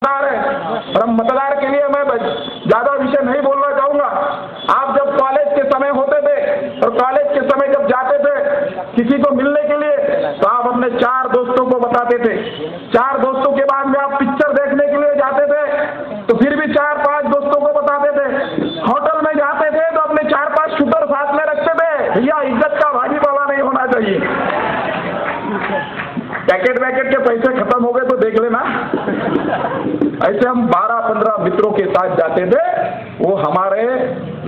मतदार हैं, और हम मतदार के लिए मैं ज्यादा विषय नहीं बोलना चाहूंगा। आप जब कॉलेज के समय होते थे और कॉलेज के समय जब जाते थे किसी को मिलने के लिए, तो आप अपने 4 दोस्तों को बताते थे। 4 दोस्तों के बाद में आप पिक्चर देखने के लिए जाते थे, तो फिर भी 4-5 दोस्तों को बताते थे। होटल में जाते थे तो अपने 4-5 शूटर साथ में रखते थे। भैया इज्जत का भाजीपाला नहीं होना चाहिए। पैकेट वैकेट के पैसे खत्म हो गए तो देख लेना। ऐसे हम 12-15 मित्रों के साथ जाते थे। वो हमारे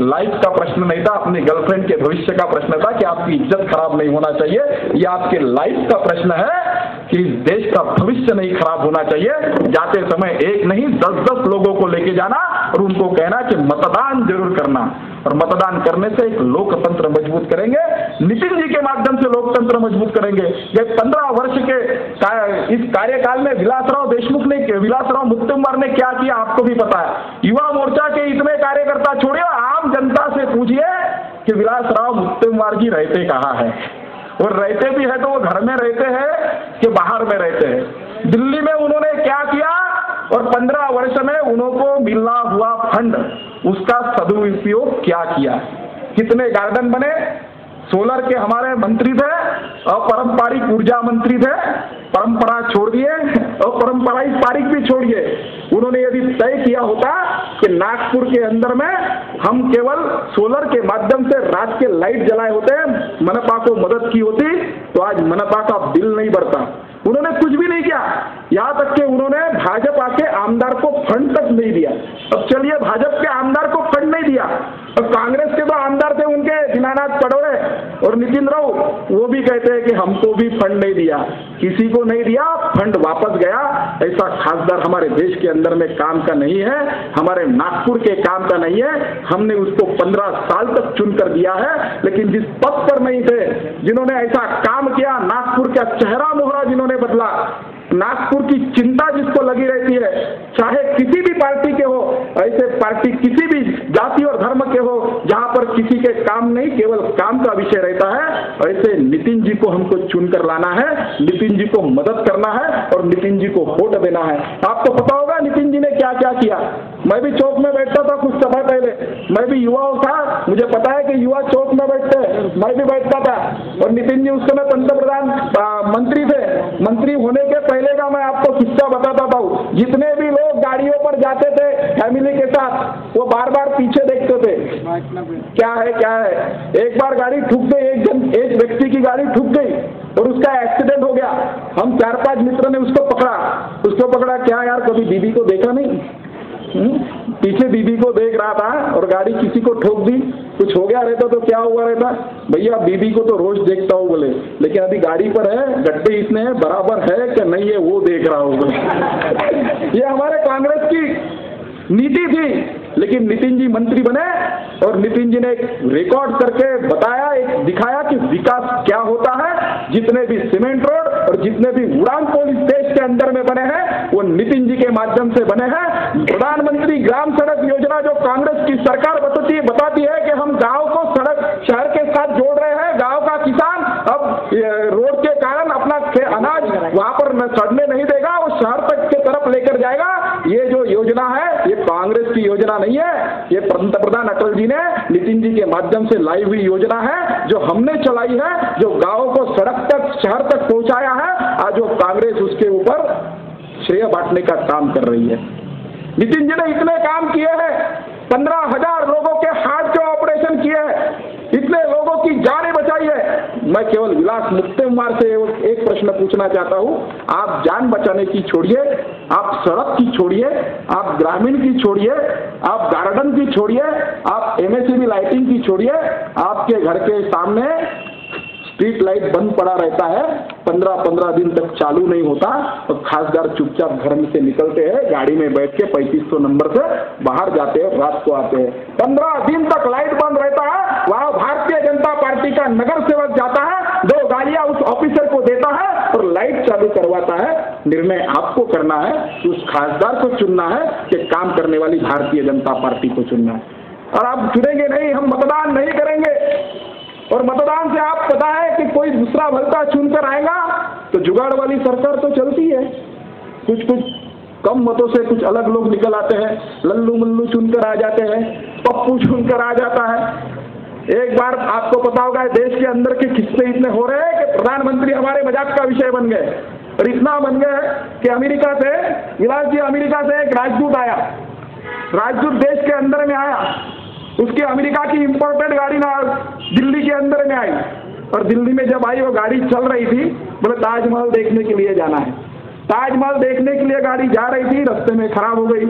लाइफ का प्रश्न नहीं था, अपनी गर्लफ्रेंड के भविष्य का प्रश्न था कि आपकी इज्जत खराब नहीं होना चाहिए। ये आपके लाइफ का प्रश्न है कि देश का भविष्य नहीं खराब होना चाहिए। जाते समय एक नहीं 10-10 लोगों को लेके जाना और उनको कहना कि मतदान जरूर करना, और मतदान करने से एक लोकतंत्र मजबूत करेंगे। नितिन जी के माध्यम से लोकतंत्र मजबूत करेंगे। ये 15 वर्ष के इस कार्यकाल में विलासराव मुत्तुमवार ने क्या किया आपको भी पता है। युवा मोर्चा के इतने कार्यकर्ता छोड़िए, आम जनता से पूछिए कि विलासराव मुत्तुमवार जी रहते कहाँ है, और रहते भी है तो वो घर में रहते हैं कि बाहर में रहते हैं। दिल्ली में उन्होंने क्या किया, और 15 वर्ष में उनको मिलना हुआ फंड उसका सदुपयोग क्या किया। कितने गार्डन बने। सोलर के हमारे मंत्री थे, अपारंपरिक ऊर्जा मंत्री थे, परंपरा छोड़ दिए, अपारंपरिक भी छोड़िए। उन्होंने यदि तय किया होता कि नागपुर के अंदर में हम केवल सोलर के माध्यम से रात के लाइट जलाए होते, मनपा को मदद की होती, तो आज मनपा का बिल नहीं बढ़ता। उन्होंने कुछ भी नहीं किया। यहां तक कि उन्होंने भाजपा के आमदार को फंड तक नहीं दिया। अब चलिए भाजपा के आमदार को फंड नहीं दिया, अब कांग्रेस के तो आमदार थे उनके दीनानाथ पटोले और नितिन राव, वो भी कहते हैं कि हमको भी फंड नहीं दिया। किसी को नहीं दिया, फंड वापस गया। ऐसा खासदार हमारे देश के अंदर में काम का नहीं है, हमारे नागपुर के काम का नहीं है। हमने उसको 15 साल तक चुनकर दिया है, लेकिन जिस पद पर नहीं थे, जिन्होंने ऐसा काम किया, नागपुर का चेहरा मोहरा जिन्होंने बदला, नागपुर की चिंता जिसको लगी रहती है, चाहे किसी भी पार्टी के हो, ऐसे पार्टी किसी भी जाति और धर्म के हो, जहां पर किसी के काम नहीं केवल काम का विषय रहता है, ऐसे नितिन जी को हमको चुनकर लाना है, नितिन जी को मदद करना है और नितिन जी को वोट देना है। आपको पता होगा नितिन जी ने क्या क्या किया। मैं भी चौक में बैठता था कुछ समय पहले, मैं भी युवा था, मुझे पता है कि युवा चौक में बैठते हैं, मैं भी बैठता था। और नितिन जी उस समय पंतप्रधान मंत्री थे। मंत्री होने के पहले का मैं आपको किस्सा बताता था। जितने भी लोग गाड़ियों पर जाते थे फैमिली के साथ, वो बार बार पीछे देखते थे क्या है क्या है। एक बार गाड़ी ठुक गई, एक व्यक्ति की गाड़ी ठुक गई और उसका एक्सीडेंट हो गया। हम 4-5 मित्र ने उसको पकड़ा, क्या यार कभी बीबी को देखा नहीं? पीछे बीबी को देख रहा था और गाड़ी किसी को ठोक दी, कुछ हो गया रहता तो क्या हुआ रहता? भैया बीबी को तो रोज देखता हूँ बोले, लेकिन अभी गाड़ी पर है, गड्ढे इसने है, बराबर है कि नहीं है वो देख रहा हूँ बोले। ये हमारे कांग्रेस की नीति थी। लेकिन नितिन जी मंत्री बने और नितिन जी ने एक रिकॉर्ड करके बताया, एक दिखाया कि विकास क्या होता है। जितने भी सीमेंट रोड और जितने भी उड़ान पुल इस देश के अंदर में बने हैं, वो नितिन जी के माध्यम से बने हैं। प्रधानमंत्री ग्राम सड़क योजना जो कांग्रेस की सरकार बताती है कि हम गांव को सड़क शहर के साथ जोड़ रहे हैं। गांव का किसान अब रोड के कारण अपना अनाज वहां पर सड़ने नहीं देगा, वो शहर तक के तरफ लेकर जाएगा। ये जो योजना है ये कांग्रेस की योजना नहीं है, ये पंतप्रधान अटल जी ने नितिन जी के माध्यम से लाई हुई योजना है, जो हमने चलाई है, जो गांव को सड़क तक शहर तक पहुंचाया है। आज वो कांग्रेस उसके ऊपर श्रेय बांटने का काम कर रही है। नितिन जी ने इतने काम किए हैं, 15,000 लोगों के हार्ट के ऑपरेशन किए हैं, इतने लोगों की जानें बचाई है। मैं केवल विलास मुत्तुमवार से एक प्रश्न पूछना चाहता हूं। आप जान बचाने की छोड़िए, आप सड़क की छोड़िए, आप ग्रामीण की छोड़िए, आप गार्डन की छोड़िए, आप एमएससीबी लाइटिंग की छोड़िए, आपके घर के सामने स्ट्रीट लाइट बंद पड़ा रहता है, 15-15 दिन तक चालू नहीं होता, तो खासदार चुपचाप घर में से निकलते हैं, गाड़ी में बैठ के 3500 नंबर से बाहर जाते हैं, रात को आते हैं। 15 दिन तक लाइट बंद रहता है, वहां भारतीय जनता पार्टी का नगर सेवक जाता है, 2 गालियां उस ऑफिसर को देता है और लाइट चालू करवाता है। निर्णय आपको करना है, उस खासदार को चुनना है कि काम करने वाली भारतीय जनता पार्टी को चुनना है। और आप चुनेंगे नहीं, हम मतदान नहीं करेंगे, और मतदान से आप पता है कि कोई दूसरा भलता चुनकर आएगा तो जुगाड़ वाली सरकार तो चलती है। कुछ कम मतों से कुछ अलग लोग निकल आते हैं, लल्लू मल्लू चुनकर आ जाते हैं, पप्पू चुनकर आ जाता है। एक बार आपको पता होगा देश के अंदर के किस्से इतने हो रहे हैं कि प्रधानमंत्री हमारे मजाक का विषय बन गए, और इतना बन गए कि अमेरिका से, इलाज जी अमेरिका से एक राजदूत आया, राजदूत देश के अंदर में आया, उसकी अमेरिका की इंपोर्टेड गाड़ी ना दिल्ली के अंदर में आई, और दिल्ली में जब आई वो गाड़ी चल रही थी, बोले ताजमहल देखने के लिए जाना है। ताजमहल देखने के लिए गाड़ी जा रही थी, रास्ते में खराब हो गई।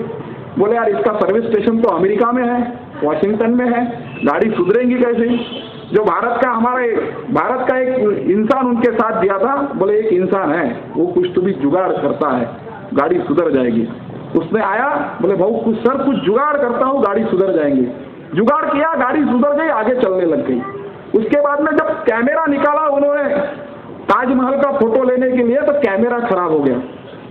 बोले यार इसका सर्विस स्टेशन तो अमेरिका में है, वॉशिंगटन में है, गाड़ी सुधरेंगी कैसे? जो भारत का एक इंसान उनके साथ दिया था, बोले एक इंसान है वो कुछ तो भी जुगाड़ करता है, गाड़ी सुधर जाएगी। उसने आया, बोले भाऊ कुछ जुगाड़ करता हूँ, गाड़ी सुधर जाएंगी। जुगाड़ किया, गाड़ी सुधर गई, आगे चलने लग गई। उसके बाद में जब कैमरा निकाला उन्होंने ताजमहल का फोटो लेने के लिए, तो कैमरा खराब हो गया।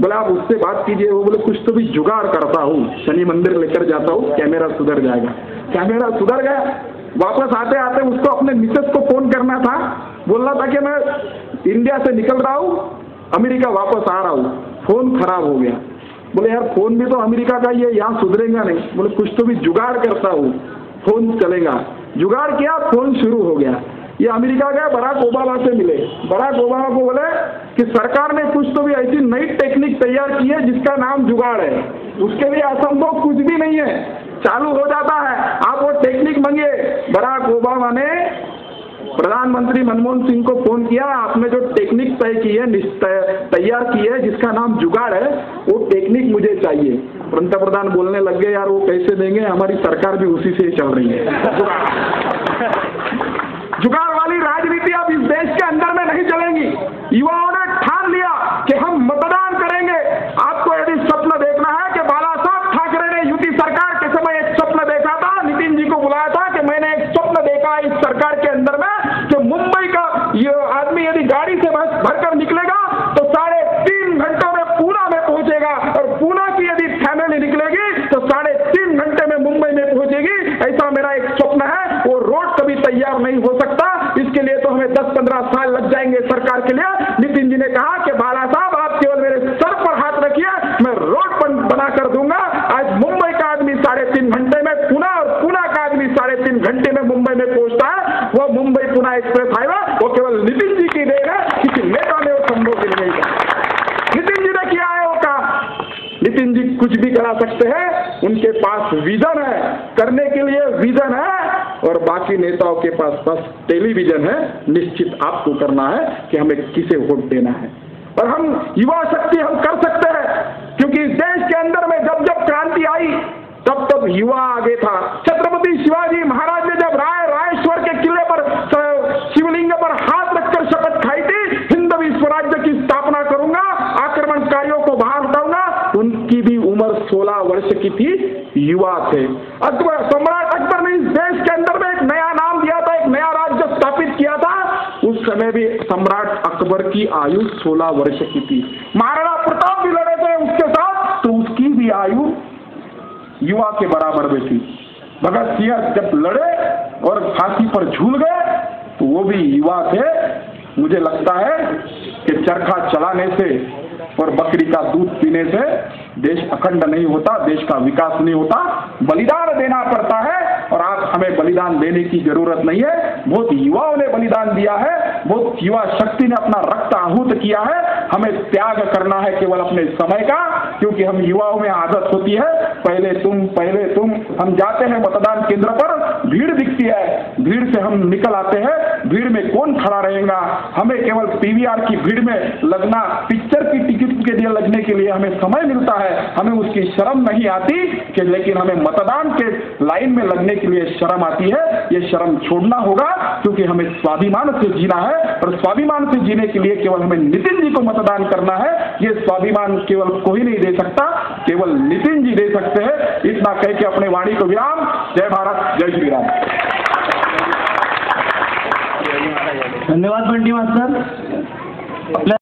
बोले आप उससे बात कीजिए। वो बोले कुछ तो भी जुगाड़ करता हूँ, शनि मंदिर लेकर जाता हूँ, कैमरा सुधर जाएगा। कैमरा सुधर गया। वापस आते आते उसको अपने मिसेस को फोन करना था, बोलना था कि मैं इंडिया से निकल रहा हूँ, अमेरिका वापस आ रहा हूँ, फोन खराब हो गया। बोले यार फोन भी तो अमेरिका का ही है, यहाँ सुधरेगा नहीं। बोले कुछ तो भी जुगाड़ करता हूँ, फोन चलेगा। जुगाड़ किया, फोन शुरू हो गया। ये अमेरिका गए, बराक ओबामा से मिले। बराक ओबामा को बोले कि सरकार ने कुछ तो भी ऐसी नई टेक्निक तैयार की है जिसका नाम जुगाड़ है, उसके लिए असंभव कुछ भी नहीं है, चालू हो जाता है, आप वो टेक्निक मांगिए। बराक ओबामा ने प्रधानमंत्री मनमोहन सिंह को फोन किया, आपने जो टेक्निक तैयार की है जिसका नाम जुगाड़ है, वो टेक्निक मुझे चाहिए। पंतप्रधान बोलने लग गए यार वो कैसे देंगे, हमारी सरकार भी उसी से ही चल रही है। जुगाड़ वाली राजनीति अब इस देश के अंदर में नहीं चलेंगी। युवाओं ने ठान लिया कि हम मतदान करेंगे। आपको यदि स्वप्न देखना है कि बाला साहब ठाकरे ने युति सरकार के समय एक स्वप्न देखा था, नितिन जी को बुलाया था कि मैंने एक स्वप्न देखा इस सरकार के अंदर में कि मुंबई का ये आदमी यदि गाड़ी से भरकर निकलेगा तो 3.5 घंटों में पूना में पहुंचेगा, और पूना की यदि फैमिली निकलेगी तो 3.5 घंटे में मुंबई में पहुंचेगी। ऐसा मेरा एक स्वप्न है। वो रोड कभी तैयार नहीं हो सकता, इसके लिए तो हमें 10-15 साल लग जाएंगे सरकार के लिए। नितिन जी ने कहा कि बाला साहब आप केवल मेरे सर पर हाथ रखिए, मैं रोड बना कर दूंगा। आज मुंबई का आदमी 3.5 घंटे में पुणे, और पुणे का आदमी 3.5 घंटे में मुंबई में पहुंचता है। वो मुंबई पुणे एक्सप्रेस हाईवे वो केवल नितिन जी की देन है, किसी नेता ने वो संभव नहीं किया। नितिन जी ने किया है वो काम। नितिन जी कुछ भी करा सकते हैं, उनके पास विजन है, करने के लिए विजन है, और बाकी नेताओं के पास बस टेलीविजन है। निश्चित आपको करना है कि हमें किसे वोट देना है, और हम युवा शक्ति हम कर सकते हैं, क्योंकि देश के अंदर में जब जब क्रांति आई तब तब युवा आगे था। छत्रपति शिवाजी महाराज ने जब रायेश्वर के किले पर शिवलिंग पर हाथ रखकर शपथ खाई थी, हिंदवी स्वराज्य की स्थापना करूंगा, आक्रमणकारियों को बाहर हटाऊंगा, उनकी भी उम्र 16 वर्ष की थी, युवा थे। सम्राट अकबर ने इस देश के अंदर में एक नया नाम दिया था, एक नया राज्य स्थापित किया था। उस समय भी सम्राट अकबर की आयु 16 वर्ष की थी। महाराणा प्रताप भी लड़े थे उसके साथ, तो उसकी भी आयु युवा के बराबर में थी। भगत सिंह जब लड़े और फांसी पर झूल गए तो वो भी युवा थे। मुझे लगता है कि चरखा चलाने से और बकरी का दूध पीने से देश अखंड नहीं होता, देश का विकास नहीं होता। बलिदान देना पड़ता है, और आज हमें बलिदान देने की जरूरत नहीं है। बहुत युवाओं ने बलिदान दिया है, बहुत युवा शक्ति ने अपना रक्त आहूत किया है। हमें त्याग करना है केवल अपने समय का, क्योंकि हम युवाओं में आदत होती है पहले तुम। हम जाते हैं मतदान केंद्र पर, भीड़ दिखती है, भीड़ से हम निकल आते हैं, भीड़ में कौन खड़ा रहेगा। हमें केवल पीवीआर की भीड़ में लगना, पिक्चर की टिकट के लिए लगने के लिए हमें समय मिलता है, हमें उसकी शर्म नहीं आती कि, लेकिन हमें मतदान के लाइन में लगने के लिए शर्म आती है। ये शर्म छोड़ना होगा, क्योंकि हमें स्वाभिमान से जीना है, और स्वाभिमान से जीने के लिए केवल हमें नितिन जी को मतदान करना है। ये स्वाभिमान केवल कोई नहीं दे सकता, केवल नितिन जी दे सकते हैं। इतना कह के अपने वाणी को विराम। जय भारत, जय श्री राम। धन्यवाद बंटी मास्टर।